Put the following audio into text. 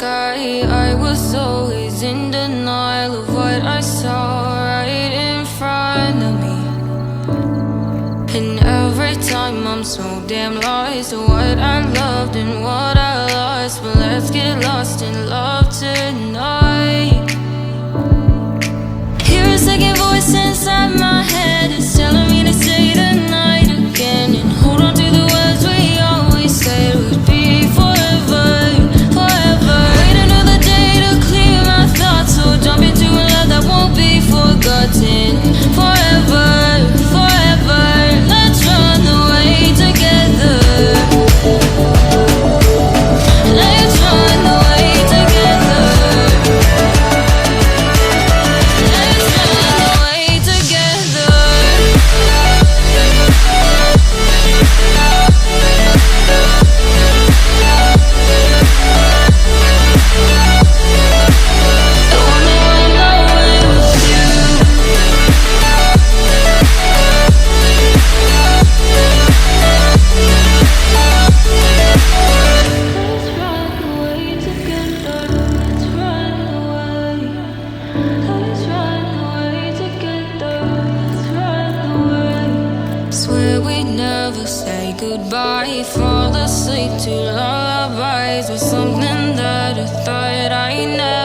sky. I was always in denial of what I saw right in front of me. And every time I'm so damn lost to what I loved and what I lost. But let's get lost in love tonight. Hear a second voice inside my head. It's telling me to say tonight again. And hold on to the words we always said would be forever, forever. Wait another day to clear my thoughts. So jump into a love that won't be forgotten. Forever, forever. Let's run away together. Let's run away together. Let's run away together. I wanna run away with you. Let's run away together. Let's run away. Let's run away together. Let's run away. Swear we'd never say goodbye. Fall asleep to lullabies with something that I thought I never